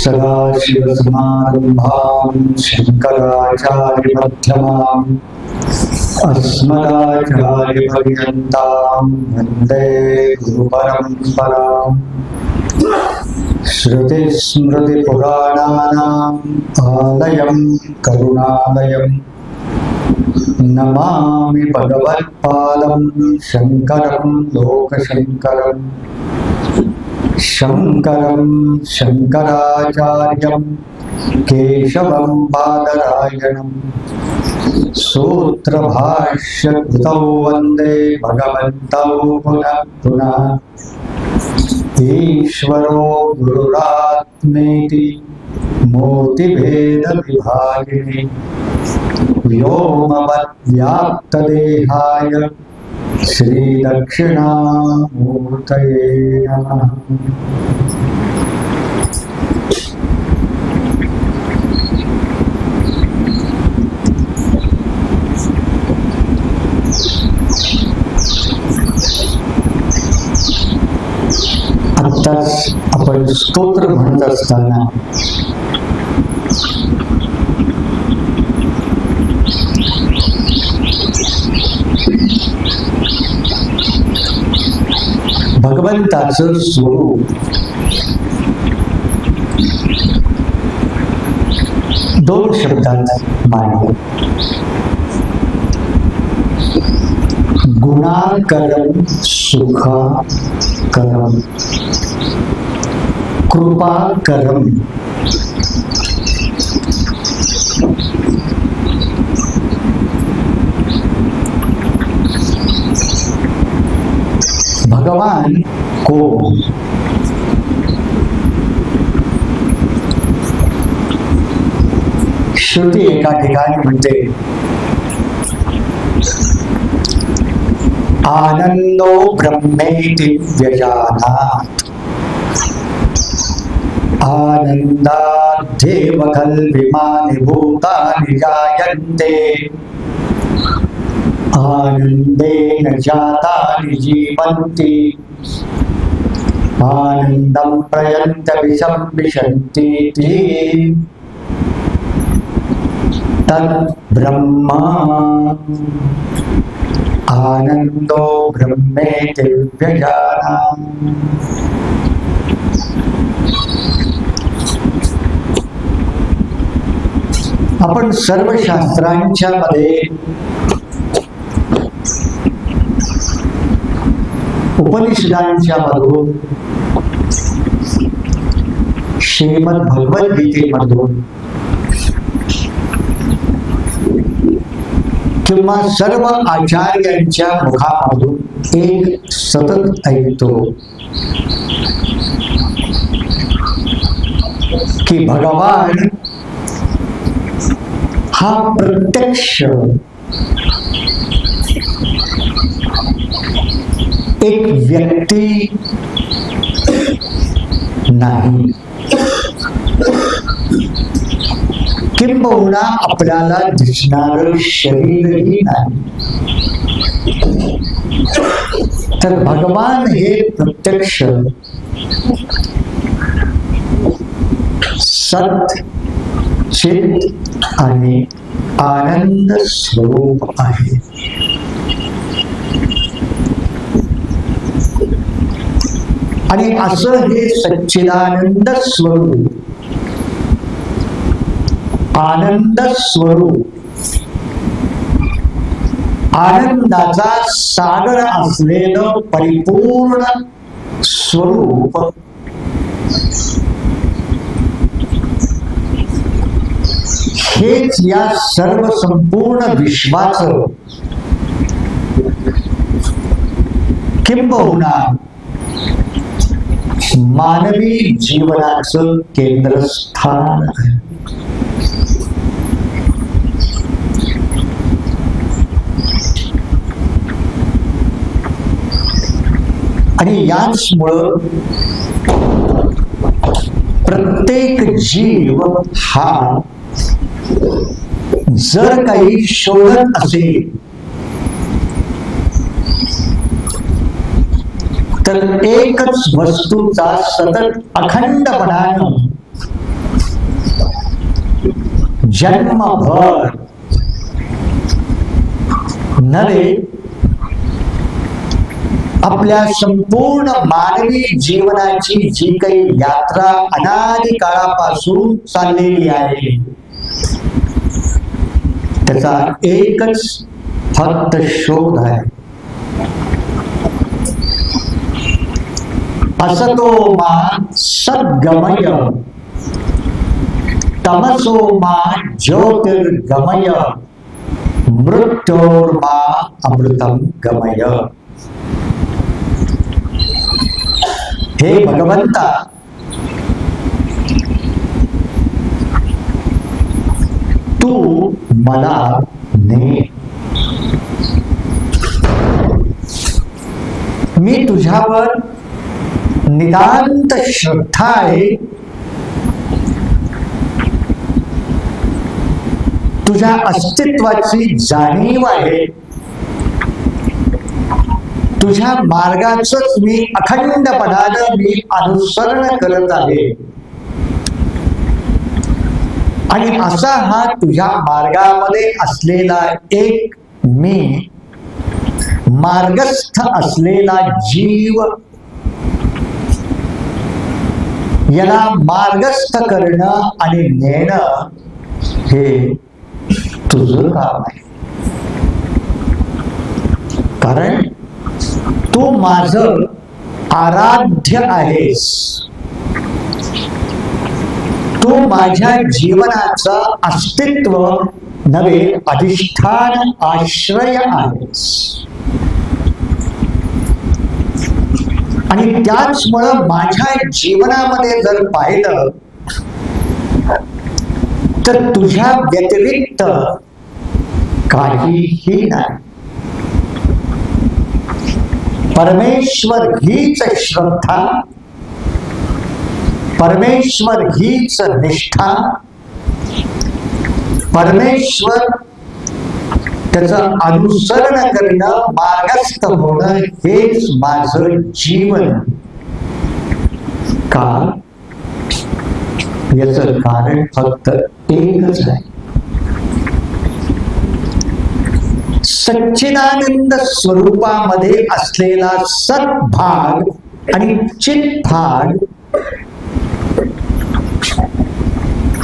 सदाशिवसमारंभां शंकराचार्यमध्यमाम् अस्मदाचार्यपर्यन्तां वन्दे गुरुपरम्पराम्। श्रुतिस्मृतिपुराणानाम् आलयं करुणालयं नमामि भगवत्पादं शङ्करं लोकशङ्करम्। शङ्करं शङ्कराचार्यं केशवं बादरायणं सूत्रभाष्यकृतौ वन्दे भगवन्तौ पुनः पुनः। ईश्वरो गुरुरात्मेति मूर्तिभेदविभागिने व्योमवद्व्याप्तदेहाय श्रीदक्षिणामूर्तये नमः। आत्ताच आपण स्तोत्र म्हणत असताना भगवंताचं स्वरूप दोन शब्दात मांडलं। गुणाकरम सुखाकरम कृपाकरम। भगवान कोण? श्रुती एका ठिकाणी म्हणते आनंदो ब्रह्मेति व्यजानात् आनन्दाद्येव कल्पिमानि भूतानि जायन्ते आनन्देन जातानि जीवन्ति आनन्दं प्रयन्तति संविशन्तीति तत् ब्रह्मा आनंदो ब्रह्मेति व्यजानात्। आपण सर्व शास्त्रांच्या मध्ये उपनिषदांच्या मधून श्रीमद भगवद्गीतेमधून किंवा सर्व आचार्यांच्या मुखामधून एक सतत ऐकतो की भगवान हा प्रत्यक्ष एक व्यक्ती नाही, किंबहुना आपल्याला दिसणार शरीरही नाही। तर भगवान हे प्रत्यक्ष सत चित आणि आनंद स्वरूप आहे। आणि असं हे सच्चिदानंद स्वरूप आनंद स्वरूप आनंदाचा सागर असलेलं परिपूर्ण स्वरूप हेच या सर्व संपूर्ण विश्वाचं किंबहुना मानवी जीवनाचं केंद्रस्थान आहे। आणि याचमुळं प्रत्येक जीव हा जर काही शोधत असेल तर एकच वस्तूचा सतत अखंडपणानं जन्मभर नव्हे, आपल्या संपूर्ण मानवी जीवनाची जी काही यात्रा अनादी काळापासून चाललेली आहे, त्याचा एकच फक्त शोध आहे. असतो मा सद्गमय, तमसो मा ज्योतिर्गमय, मृत्योर्मा अमृतम गमय. हे भगवंता, तू मला ने. मी तुझ्यावर नितांत श्रद्धा आहे. तुझ्या अस्तित्वाची जाणीव आहे. तुझ्या मार्गाचंच मी अखंडपणानं मी अनुसरण करत आहे. आणि असा हा तुझ्या मार्गामध्ये असलेला एक मी, मार्गस्थ असलेला जीव, याला मार्गस्थ करणं आणि नेणं हे तुझं काम आहे. कारण तू माझं आराध्य आहेस. तू माझ्या जीवनाचं अस्तित्व नव्हे, अधिष्ठान, आश्रय आहेस. आणि त्याचमुळं माझ्या जीवनामध्ये जर पाहिलं तर तुझ्या व्यतिरिक्त काहीही नाही. परमेश्वर हीच श्रद्धा, परमेश्वर हीच निष्ठा, परमेश्वर त्याचं अनुसरण करणं, मार्गस्थ होणं हेच माझं जीवन. का? याचं कारण फक्त एकच आहे. सच्चिदानंद स्वरूपामध्ये असलेला सद्भाग आणि चित्भाग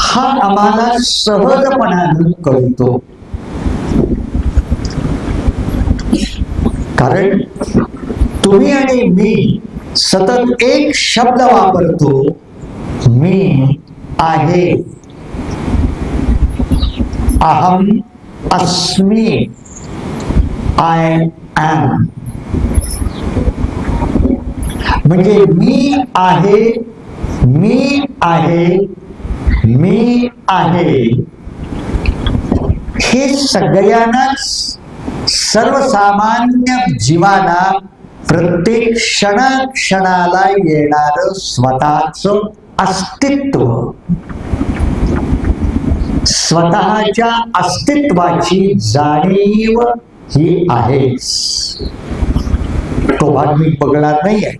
हा आम्हाला सहजपणानं कळतो. कारण तुम्ही आणि मी सतत एक शब्द वापरतो, मी आहे. अहम अस्मी, आय एम. म्हणजे मी आहे, मी आहे, मी आहे, हे सगळ्यांनाच, सर्वसामान्य जीवाला प्रत्येक क्षणाला येणारं स्वतःच अस्तित्व, स्वतःच्या अस्तित्वाची जाणीव ही आहेच. तो भाग मी बघणार नाहीये.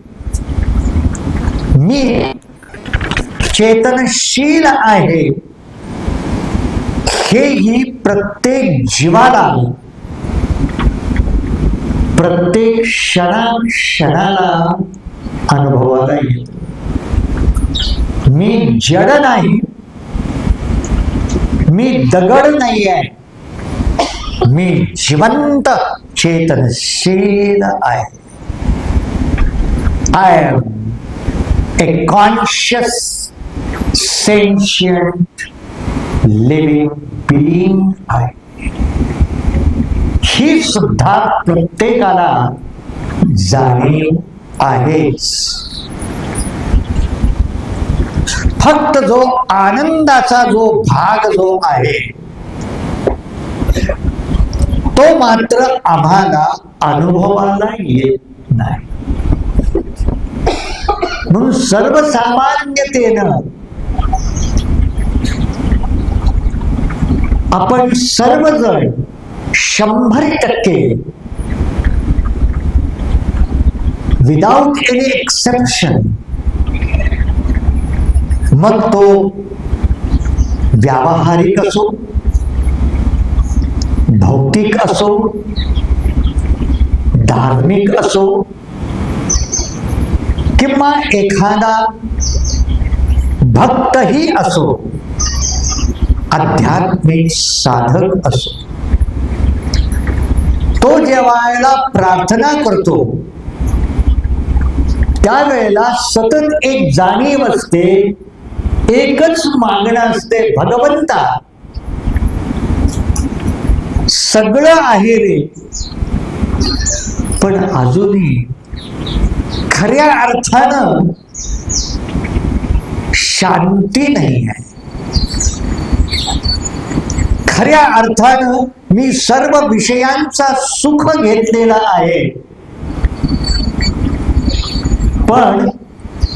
मी चेतनशील आहे हेही प्रत्येक जीवाला, प्रत्येक क्षणाला अनुभवाला येतो. मी जड नाही, मी दगड नाही आहे, मी जिवंत चेतनशील आहे. I am a conscious sentient living being आहे. ही सुद्धा प्रत्येकाला जाणीव आहेच. फक्त जो आनंदाचा जो भाग जो आहे तो मात्र आम्हाला अनुभवाला येत नाही. म्हणून सर्वसामान्यतेनं आपण सर्वजण 100% विदाउट एनी एक्सेप्शन, मग तो व्यावहारिक असो, भौतिक असो, धार्मिक असो, किंवा एखादा भक्तही असो, आध्यात्मिक साधक असो, तो जेव्हा प्रार्थना करतो त्यावेळेला सतत एक जाणीव असते, एकच मागणं असते, भगवंता सगळं आहे रे, पण अजूनही खऱ्या अर्थानं शांती नाही आहे. खऱ्या अर्थानं मी सर्व विषयांचा सुख घेतलेला आहे, पण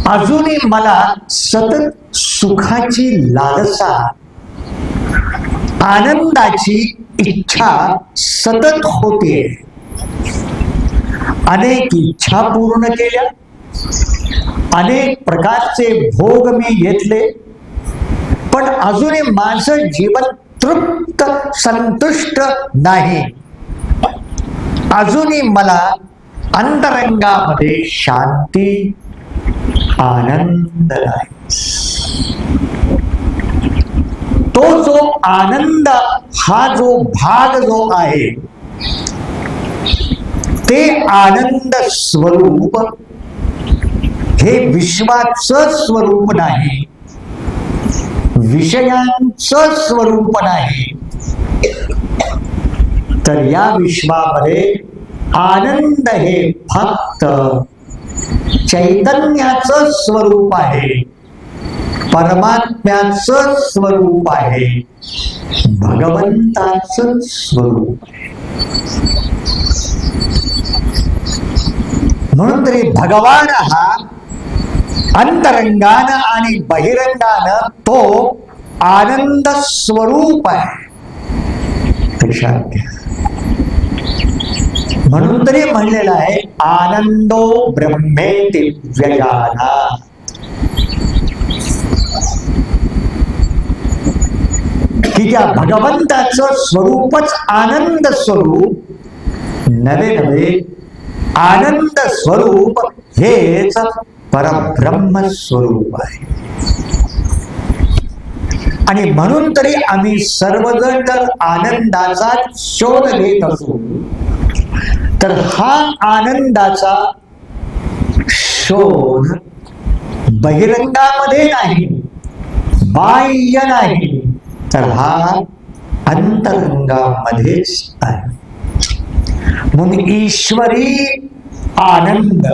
अजूनही मला सतत सुखाची लालसा, आनंदाची इच्छा सतत होते. अनेक इच्छा पूर्ण केल्या, अनेक प्रकारचे भोग मी घेतले, पण अजूनही माझं जीवन तृप्त संतुष्ट नाही. अजूनही मला अंतरंगामध्ये शांती, आनंद नाही. तो जो आनंद, हा जो भाग जो आहे, ते आनंद स्वरूप हे विश्वाचं स्वरूप नाही, विषयांचं स्वरूप नाही, तर या विश्वामध्ये आनंद हे फक्त चैतन्याचं स्वरूप आहे, परमात्म्याचं स्वरूप आहे, भगवंताचं स्वरूप आहे. म्हणून तरी भगवान हा अंतरंगानं आणि बहिरंगानं तो आनंद स्वरूप आहे. लक्षात घ्या. म्हणून तरी म्हणलेलं आहे आनंदो ब्रह्मेति व्यजानात्. की त्या भगवंताचं स्वरूपच आनंद स्वरूप, नवे नवे आनंद स्वरूप हेच परब्रह्म स्वरूप आहे. आणि म्हणून तरी आम्ही सर्वजण जर आनंदाचा शोध घेत असू, तर हा आनंदाचा शोध बहिरंगामध्ये नाही, बाह्य नाही, तर हा अंतरंगामध्येच आहे. म्हणून ईश्वरी आनंद,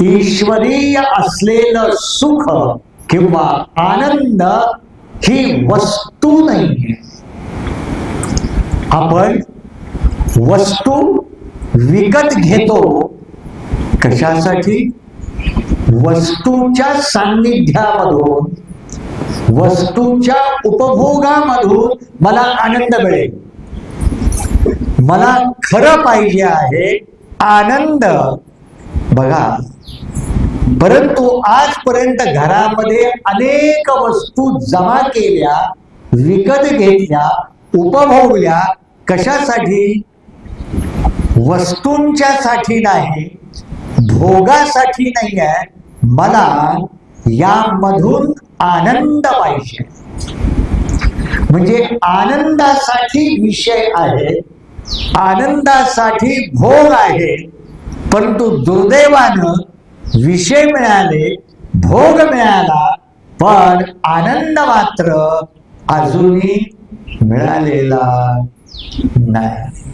ईश्वरीय असलेलं सुख किंवा आनंद ही वस्तू नाही. आपण वस्तू विकत घेतो कशासाठी? वस्तूच्या सान्निध्यामधून, वस्तूच्या उपभोगामधून मला आनंद मिळेल. मला खरं पाहिजे आहे आनंद. बघा, परंतु आजपर्यंत घरामध्ये अनेक वस्तू जमा केल्या, विकत घेतल्या, उपभोगल्या. कशासाठी? वस्तूंच्या साठी नाही, भोगासाठी नाही आहे. मला यामधून आनंद पाहिजे. म्हणजे आनंदासाठी विषय आहे, आनंदासाठी भोग आहे. परंतु दुर्दैवानं विषय मिळाले, भोग मिळाला, पण आनंद मात्र अजूनही मिळालेला नाही.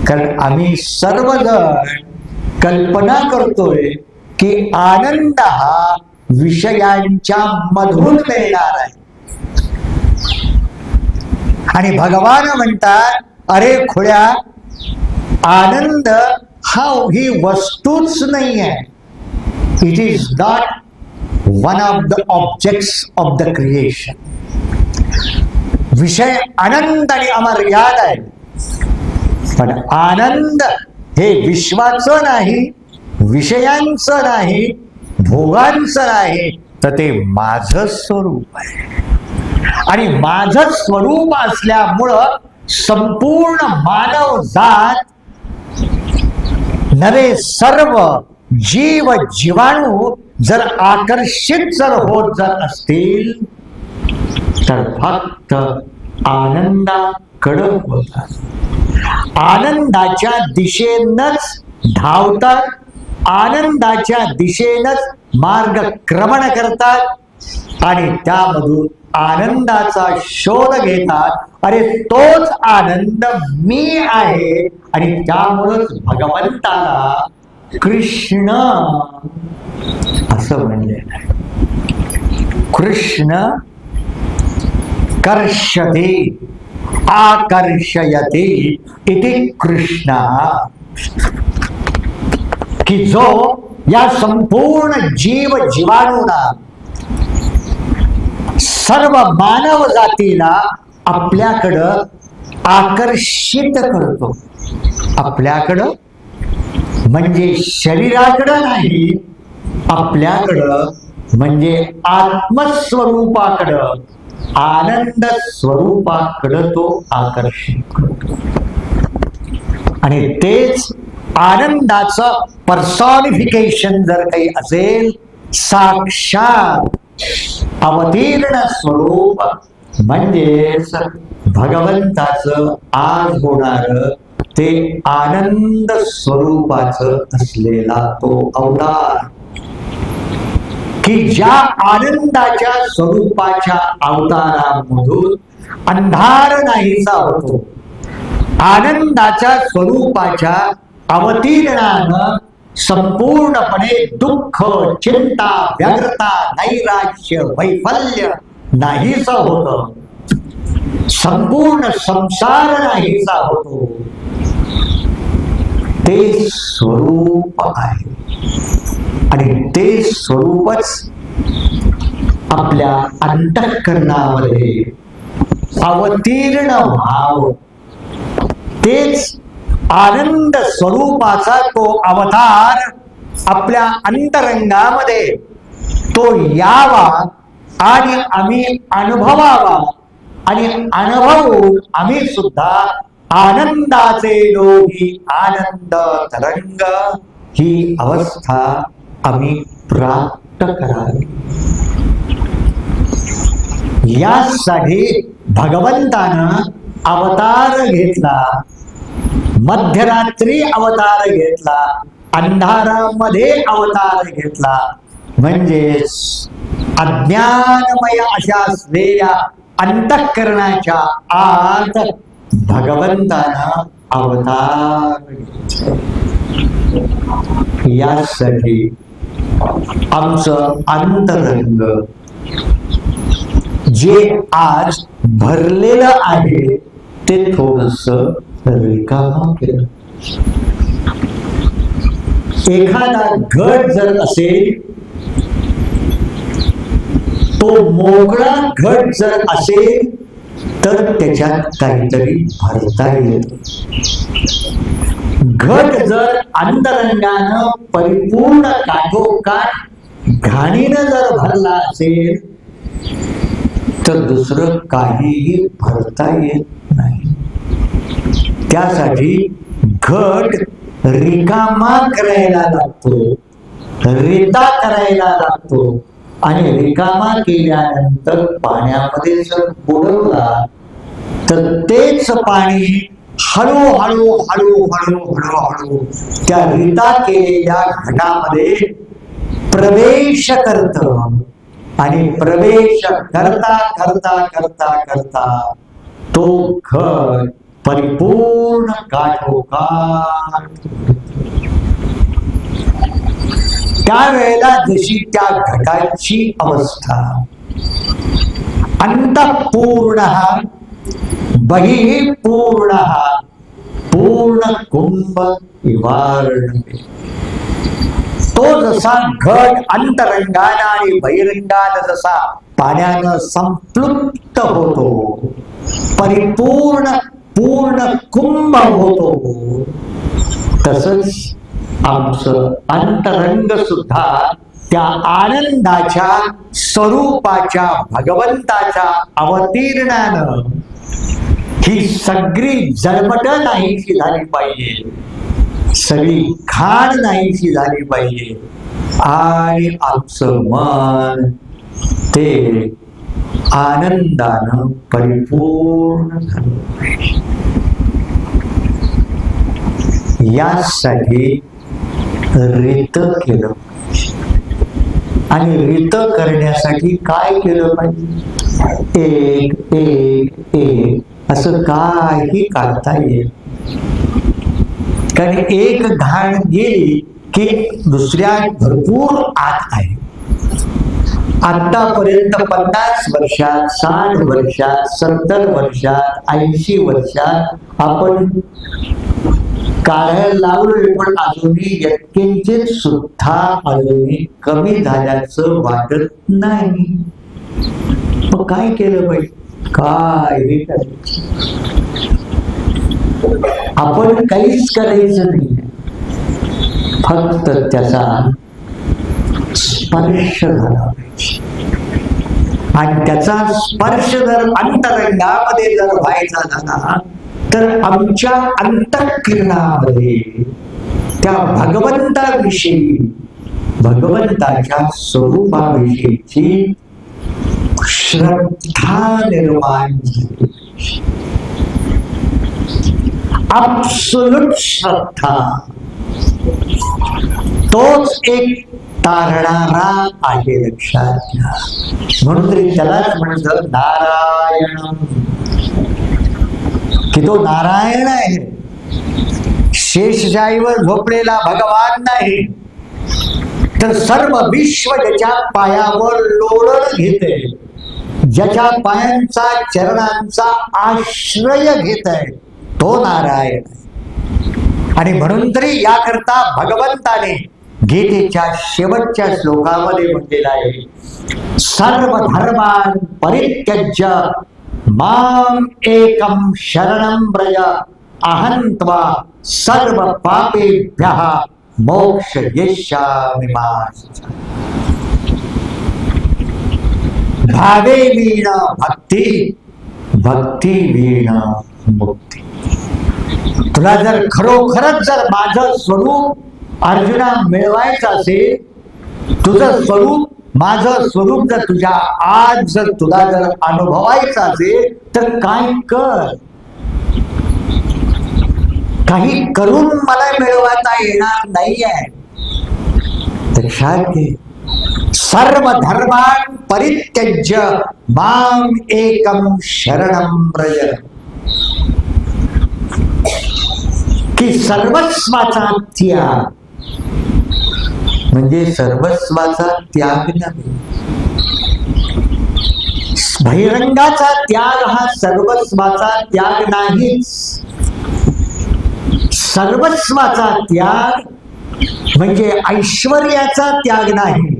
कारण आम्ही सर्वजण कल्पना करतोय की आनंद हा विषयांच्या मधून मिळणार आहे. आणि भगवान म्हणतात, अरे खुळ्या, आनंद हा ही वस्तूच नाही आहे. It is not one of the objects of the creation. विषय अनंत आणि अमर्याद आहे, पण आनंद हे विश्वाचं नाही, विषयांचं नाही, भोगांचं नाही, तर ते माझं स्वरूप आहे. आणि माझं स्वरूप असल्यामुळं संपूर्ण मानव जात नवे सर्व जीव जीवाणू जर आकर्षित जर होत जर असतील तर फक्त आनंदाकडे होतात, आनंदाच्या दिशेनच धावतात, आनंदाच्या दिशेनच मार्गक्रमण करतात आणि त्यामधून आनंदाचा शोध घेतात. अरे तोच आनंद मी आहे आणि त्यामुळेच भगवंताला कृष्ण असं म्हणलेलं आहे. कृष्ण कर्षते आकर्षयते इति कृष्ण, की जो या संपूर्ण जीव जीवाणूंना सर्व मानव जातीला आपल्याकडं आकर्षित करतो. आपल्याकडं म्हणजे शरीराकडं नाही, आपल्याकडं म्हणजे आत्मस्वरूपाकडं, आनंद स्वरूपाकडं तो आकर्षित करतो. आणि तेच आनंदाचं पर्सॉनिफिकेशन जर काही असेल, साक्षात अवतीर्ण स्वरूप म्हणजेच भगवंताचं आज होणार ते आनंद स्वरूपाचं असलेला तो अवतार, की ज्या आनंदाच्या स्वरूपाच्या अवतारामधून अंधार नाहीसा होतो, आनंदाच्या स्वरूपाच्या अवतीर्णानं संपूर्णपणे दुःख, चिंता, व्यग्रता, नैराश्य, वैफल्य नाहीसा होतं, संपूर्ण संसार नाहीसा होतो. ते स्वरूप आहे आणि ते स्वरूपच आपल्या अंतःकरणामध्ये अवतीर्ण व्हावं. तेच आनंद स्वरूपाचा तो अवतार आपल्या अंतरंगामध्ये तो यावा आणि आम्ही अनुभवावा आणि अनुभवून आम्ही सुद्धा आनंदाचे योगी आनंद तरंग ही अवस्था आम्ही प्राप्त करावी. यासाठी भगवंतानं अवतार घेतला, मध्यरात्री अवतार घेतला, अंधारामध्ये अवतार घेतला. म्हणजेच अज्ञानमय अशा असलेल्या अंतःकरणाच्या आत भगवंतानं अवतार घेतला. यासाठी आमचं अंतरंग जे आज भरलेलं आहे ते थोडंसं रिकामं केलं. एखादा घट जर असेल, तो मोकळा घट जर असेल तर त्याच्यात काहीतरी भरता येत. घट जर अंतरंगानं परिपूर्ण काठोकाठ घाणीनं जर भरला असेल तर दुसरं काहीही भरता येत नाही. त्यासाठी घट रिकामा करायला लागतो, रेता करायला लागतो आणि रिकामा केल्यानंतर पाण्यामध्ये जर बुडवला तर तेच पाणी हळूहळू हळूहळू हळूहळू त्या रेता केलेल्या घटामध्ये प्रवेश करत आणि प्रवेश करता करता करता करता तो घट परिपूर्ण काठोकाठ. त्यावेळेला जशी त्या घटाची अवस्था अंतःपूर्ण बहिः पूर्ण पूर्ण कुंभ इवार्ण, तो जसा घट अंतरंगानं आणि बहिरंगानं जसा पाण्यानं संपृक्त होतो, परिपूर्ण पूर्ण कुंभ होतो, तसंच आमचं अंतरंग सुद्धा त्या आनंदाच्या स्वरूपाच्या भगवंताच्या अवतीर्णानं ही सगळी जळमट नाहीशी झाली पाहिजे, सगळी खाण नाहीशी झाली पाहिजे आणि आमचं मन ते आनंदानं परिपूर्ण झालं पाहिजे. यासाठी रीत केलं आणि रीत करण्यासाठी काय केलं पाहिजे? एक एक एक असं काही काढता येईल, कारण एक घाण गेली की दुसऱ्या भरपूर आत आहे. आतापर्यंत 50 वर्षात, 60 वर्षात, 70 वर्षात, 80 वर्षात आपण काढायला लागलोय, पण अजूनही यत्किंचित सुद्धा अजूनही कमी झाल्याचं वाटत नाही. मग काय केलं पाहिजे? काय आपण काहीच करायचं नाही, फक्त त्याचा स्पर्श झाला पाहिजे. आणि त्याचा स्पर्श जर अंतरंगामध्ये जर व्हायचा झाला तर आमच्या अंतःकरणामध्ये त्या भगवंताविषयी, भगवंताच्या स्वरूपाविषयीची श्रद्धा निर्माण झाली. अब्सोल्यूट श्रद्धा तोच एक तारणारा आहे, लक्षात घ्या. म्हणून तरी त्यालाच म्हणतात नारायण, की तो नारायण आहे, शेषशाहीवर झोपलेला भगवान नाही, तर सर्व विश्व ज्याच्या पायावर लोळण घेते, ज्याच्या पायांचा चरणांचा आश्रय घेत आहे, तो नारायण. आणि म्हणून तरी याकरता भगवंताने गीतेच्या शेवटच्या श्लोकामध्ये म्हटलेला आहे, सर्व धर्मान् परित्यज्य माम एकम शरणं व्रज अहं त्वा सर्व पापेभ्यः मोक्षयिष्यामि मा शुचः. भावे वीण भक्ती, भक्ती वीण मुक्ती. तुला जर खरोखरच जर माझं स्वरूप अर्जुना मिळवायचं असेल, तुझं स्वरूप, माझं स्वरूप जर तुझ्या आज जर तुला जर अनुभवायचं असेल तर काय कर. काही करून मला मिळवता येणार नाहीये. लक्षात घे, सर्व धर्मान् परित्यज्य माम एकम शरणं व्रज, की सर्वस्वाचा त्याग म्हणजे सर्वस्वाचा त्याग नाही. बहिरंगाचा त्याग हा सर्वस्वाचा त्याग नाहीच. सर्वस्वाचा त्याग म्हणजे ऐश्वर्याचा त्याग नाही,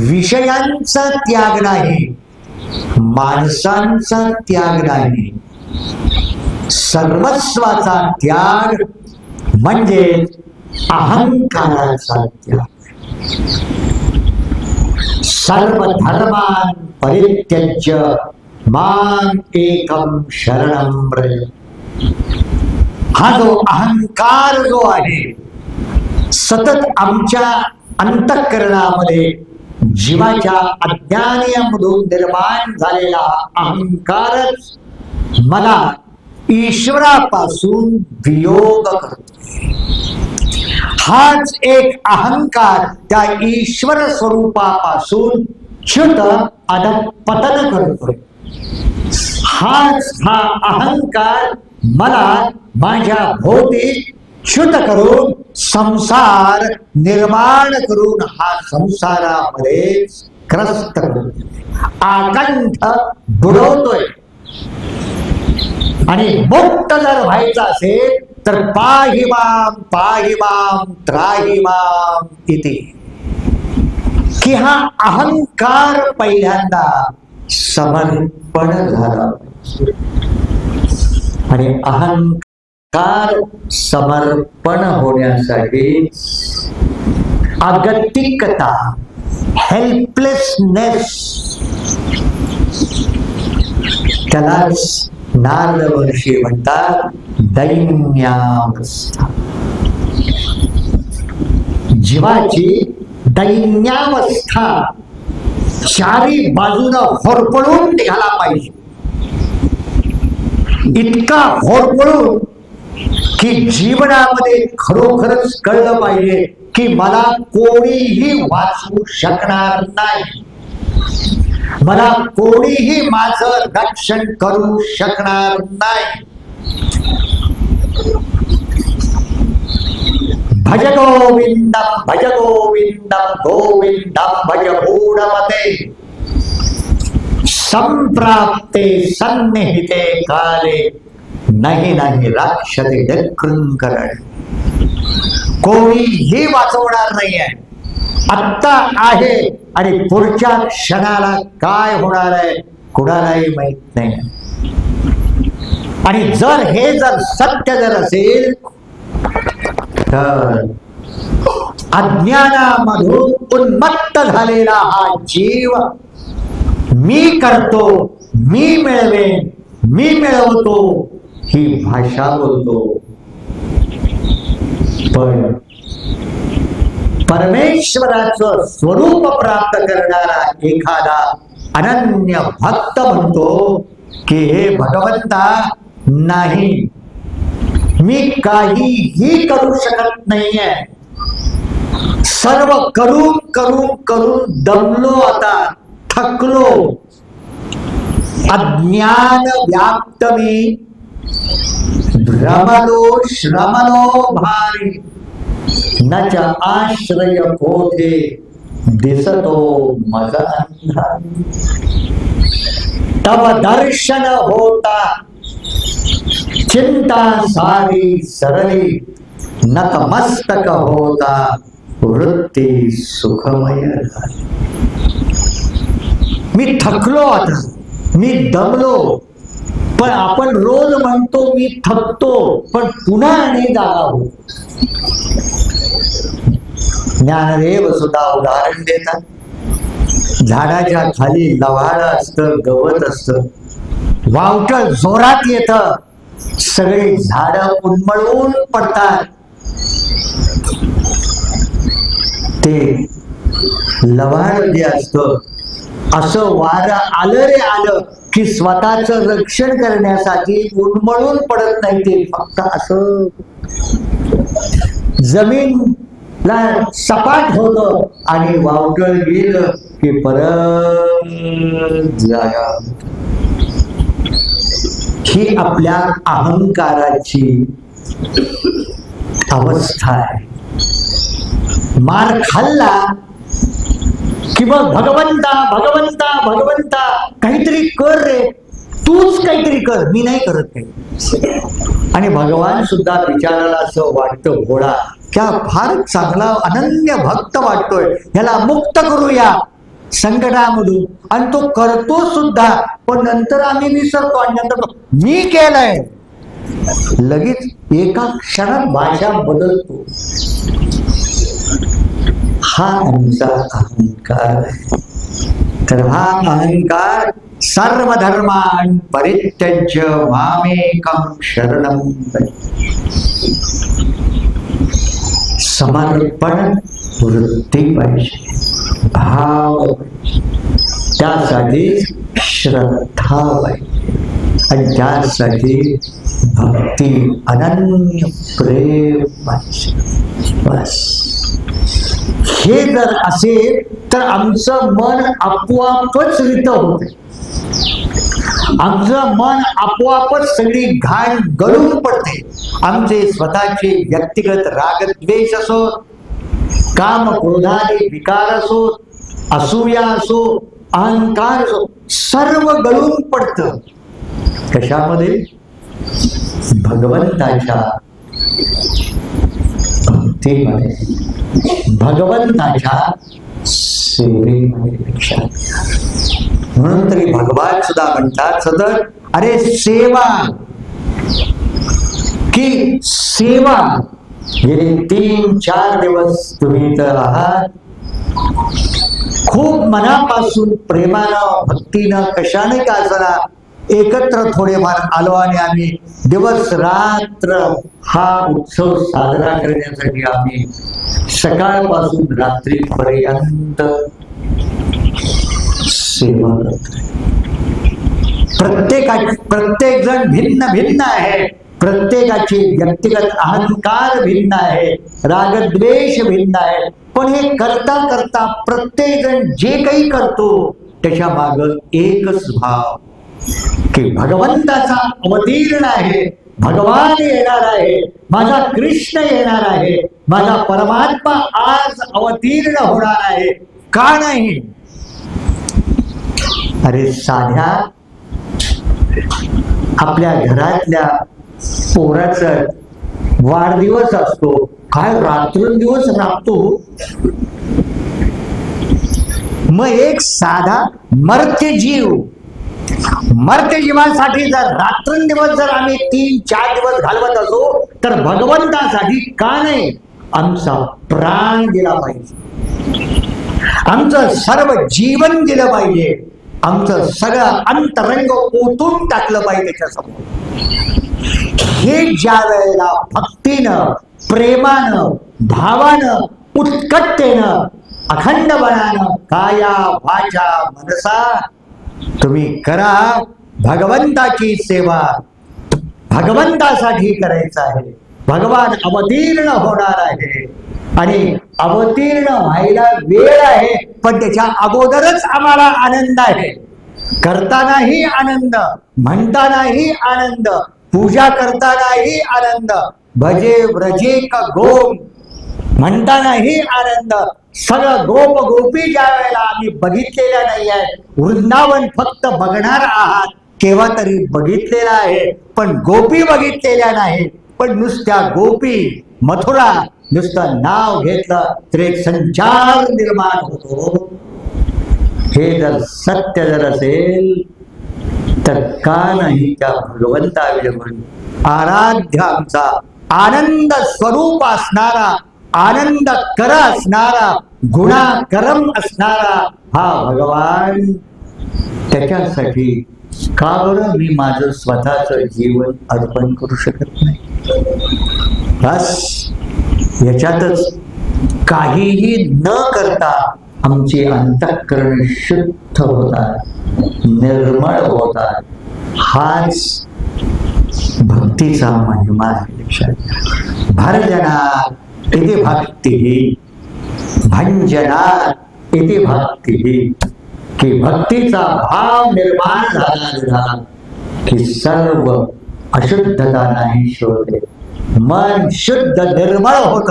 विषयांचा त्याग नाही, माणसांचा त्याग नाही. सर्वस्वाचा त्याग म्हणजे अहंकाराचा त्याग. सर्व धर्मान् परित्यज्य माम एकम शरणं व्रज. हा जो अहंकार जो आहे, सतत आमच्या अंतःकरणामध्ये जीवाच्या अज्ञानामधून निर्माण झालेला अहंकारच मला ईश्वरापासून वियोग करतो. हाच एक अहंकार त्या ईश्वर स्वरूपापासून च्युत अधःपतन करतोय. हाच हा अहंकार मला माझ्या भोवती च्युत करून संसार निर्माण करून हा संसारामध्ये ग्रस्त करून आकंठ बुडवतोय. आणि मुक्त जर व्हायचं असेल तर पाहि माम त्राहि माम इति, की हा अहंकार पहिल्यांदा समर्पण झाला. आणि अहंकार समर्पण होण्यासाठी अगतिकता, हेल्पलेसनेस, त्यालाच नारद महर्षी म्हणतात दैन्यावस्था. जीवाची दैन्यावस्था चारी बाजूनं होरपळून निघाला पाहिजे. इतका होरपळून की जीवनामध्ये खरोखरच कळलं पाहिजे की मला कोणीही वाचवू शकणार नाही, मला कोणीही माझं रक्षण करू शकणार नाही. भज गोविंदम भज गोविंदम गोविंदम भज गूढमते संप्राप्ते सन्निहिते काले नाही नाही राक्षते डकृंकरण. कोणीही वाचवणार नाहीये. आत्ता आहे आणि पुढच्या क्षणाला काय होणार आहे कुणालाही माहित नाही. आणि जर सत्य जर असेल तर अज्ञानामधून उन्मत्त झालेला हा जीव मी करतो, मी मिळवेन, मी मिळवतो ही भाषा बोलतो. पण परमेश्वराचं स्वरूप प्राप्त करणारा एखादा अनन्य भक्त म्हणतो की हे भगवंता, नाही, मी काहीही करू शकत नाहीये. सर्व करून करून करून दमलो, आता थकलो. अज्ञान व्याप्त मी भ्रमलो श्रमलो भारी न च आश्रय कोठे दिसतो मज अंधार. तव दर्शन होता चिंता सारी सरली नतमस्तक होता वृत्ती सुखमय. मी थकलो, आता मी दमलो. पण आपण रोज म्हणतो मी थकतो, पण पुन्हा आणि जागा होतो. ज्ञानदेव सुद्धा उदाहरण देतात. झाडाच्या खाली लव्हाळं असतं, गवत असतं, वावटळ जोरात येतं, सगळी झाडं उन्मळून पडतात. ते लव्हाळ जे असतं, असं वारं आलं रे आलं की स्वतःचं रक्षण करण्यासाठी उन्मळून पडत नाही. ते फक्त असं जमीनला सपाट होतं आणि वावटळ गेलं की परत जागा. ही आपल्या अहंकाराची अवस्था आहे. मार खाल्ला कि मग भगवंता भगवंता भगवंता काहीतरी कर रे, तूच काहीतरी कर, मी नाही करत काही. आणि भगवान सुद्धा विचारायला असं वाटतं घोडा क्या फार चांगला अनन्य भक्त वाटतोय, ह्याला मुक्त करूया संकटामधून. आणि तो करतो सुद्धा, पण नंतर आम्ही विसरतो आणि नंतर मी केलंय. लगेच एका क्षणात भाषा बदलतो. हा आमचा अहंकार आहे. तर हा अहंकार सर्व धर्मान् परित्यज्य मामेकं शरणं व्रज. समर्पण वृत्ती पाहिजे, भाव, त्यासाठी श्रद्धा पाहिजे आणि त्यासाठी भक्ती, अनन्य प्रेम पाहिजे. बस हे जर असेल तर आमचं मन आपोआपच रित होते. आमचं मन आपोआपच सगळी घाण गळून पडते. आमचे स्वतःचे व्यक्तिगत रागद्वेष असो, काम क्रोधादी विकार असो, असूया असो, अहंकार असो, सर्व गळून पडतं. कशामध्ये? भगवंताच्या भक्तीमध्ये, भगवंताच्या सेवेमध्ये. म्हणून तरी भगवान सुद्धा म्हणतात सतत, अरे सेवा की सेवा गेले 3-4 दिवस तुम्ही इथं आहात. खूप मनापासून प्रेमानं भक्तीनं कशाने का असला एकत्र थोडेफार आलो आणि आम्ही दिवस रात्र हा उत्सव साजरा करण्यासाठी आम्ही सकाळपासून रात्रीपर्यंत सेवा करतो. प्रत्येक जण भिन्न भिन्न आहे. प्रत्येकाची व्यक्तिगत अहंकार भिन्न आहे, रागद्वेष भिन्न आहे. पण हे करता करता प्रत्येक जण जे काही करतो त्याच्या माग एकच भाव की भगवंताचा अवतीर्ण आहे, भगवान येणार आहे, माझा कृष्ण येणार आहे, माझा परमात्मा आज अवतीर्ण होणार आहे. का नाही? अरे साध्या आपल्या घरातल्या पोराचा वाढदिवस असतो, काय रात्रंदिवस राबतो. मग एक साधा मर्त्य जीवासाठी जर रात्रंदिवस जर आम्ही 3-4 दिवस घालवत असो तर भगवंतासाठी का नाही आमचा प्राण दिला पाहिजे, आमचं सर्व जीवन दिलं पाहिजे, आमचं सगळं अंतरंग ओतून टाकलं पाहिजे त्याच्यासमोर. हे ज्या वेळेला भक्तीनं, प्रेमानं, भावानं, उत्कटतेनं, अखंडपणानं काया वाचा मनसा तुम्ही करा. भगवंताची सेवा भगवंतासाठी करायचं आहे. भगवान अवतीर्ण होणार आहे आणि अवतीर्ण व्हायला वेळ आहे, पण त्याच्या अगोदरच आम्हाला आनंद आहे. करतानाही आनंद, म्हणतानाही आनंद, पूजा करतानाही आनंद, भजे व्रजे का गोम म्हणतानाही आनंद. सगळं गोप गोपी ज्या वेळेला आम्ही बघितलेल्या नाही आहे, वृंदावन फक्त बघणार आहात, केव्हा तरी बघितलेला आहे पण गोपी बघितलेल्या नाही. पण नुसत्या गोपी, मथुरा नुसतं नाव घेतलं तर एक संचार निर्माण होतो. हे जर सत्य जर असेल तर का नाही त्या भगवंताविषयी आराध्य आमचा आनंद स्वरूप असणारा, आनंद कर असणारा, गुणाकरम असणारा हा भगवान, त्याच्यासाठी का बरं मी माझं स्वतःचं जीवन अर्पण करू शकत नाही? बस याच्यातच काहीही न करता आमची अंतःकरण शुद्ध होतात, निर्मळ होतात. हाच भक्तीचा महिमा आहे. भर्जनात् इति भक्ती, भंजनात् इति भक्ती. की भक्तीचा भाव निर्माण झाला की सर्व अशुद्धता नाही शोधे, मन शुद्ध निर्मळ होत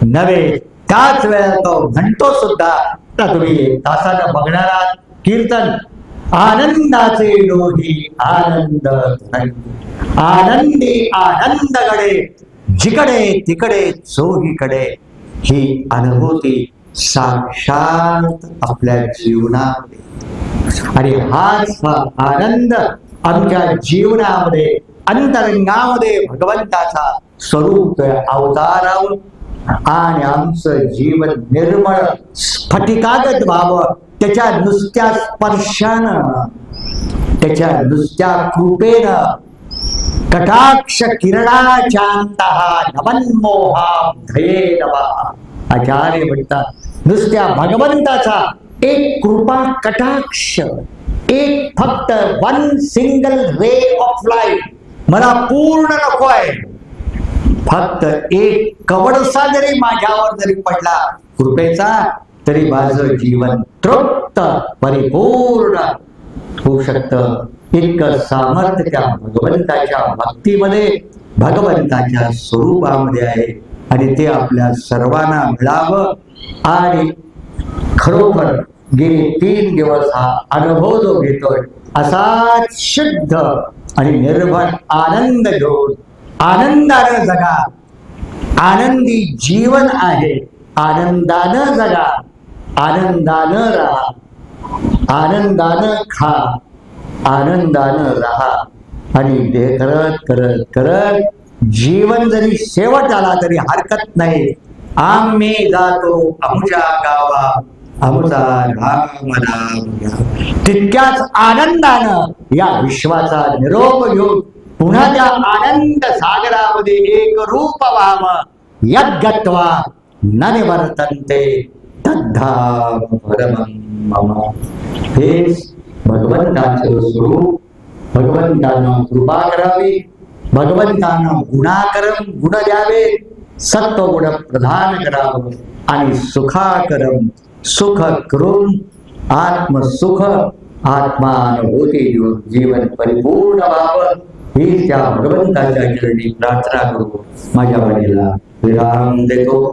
नव्हे. त्याच वेळेला तो म्हणतो सुद्धा, तर तुम्ही तासानं बघणार आहात कीर्तन, आनंदाचे लोही आनंद आनंदी आनंदकडे जिकडे तिकडे चोहीकडे. ही अनुभूती साक्षात आपल्या जीवनामध्ये, आणि हाच आनंद आमच्या जीवनामध्ये अंतरंगामध्ये भगवंताचा स्वरूप अवतारावून आणि आमचं जीवन निर्मळ स्फटिकागत व्हावं. त्याच्या नुसत्या स्पर्शानं, त्याच्या नुसत्या कृपेनं, कटाक्ष किरणाचांतः नमन्मोहा धये नमः. आचार्य म्हणतात नुसत्या भगवंताचा एक कृपा कटाक्ष, एक फक्त one single ray of light मला पूर्ण नको आहे. फक्त एक कवडसा जरी माझ्यावर जरी पडला कृपेचा तरी माझं जीवन तृप्त परिपूर्ण होऊ शकतं. इतकं सामर्थ्य त्या भगवंताच्या भक्तीमध्ये, भगवंताच्या स्वरूपामध्ये आहे. आणि ते आपल्या सर्वांना मिळावं. आणि खरोखर गेले 3 दिवस हा अनुभव जो घेतोय असाच शुद्ध आणि निर्मळ आनंद घेऊन आनंदानं जगा. आनंदी जीवन आहे, आनंदानं जगा, आनंदानं राहा, आनंदानं खा, आनंदानं राहा. आणि ते करत करत करत जीवन जरी शेवट आला तरी हरकत नाही, आम्ही जातो आमच्या गावा आमचा राम राम घ्या. तितक्याच आनंदानं या विश्वाचा निरोप घेऊन पुन्हा त्या आनंद सागरामध्ये एक रूप व्हावं. यद्गत्वा न निवर्तन्ते तद्धाम परमं मम. हेच भगवंताचं स्वरूप. भगवंतानं कृपा करावी, भगवंतानं गुण द्यावे, सत्वगुण प्रधान करावं आणि सुखाकरम सुख करून आत्मसुख आत्मानुभूती जीवन परिपूर्ण व्हावं ही त्या भगवंताच्या चरणी प्रार्थना करू. माझ्या वाणीला विराम देतो.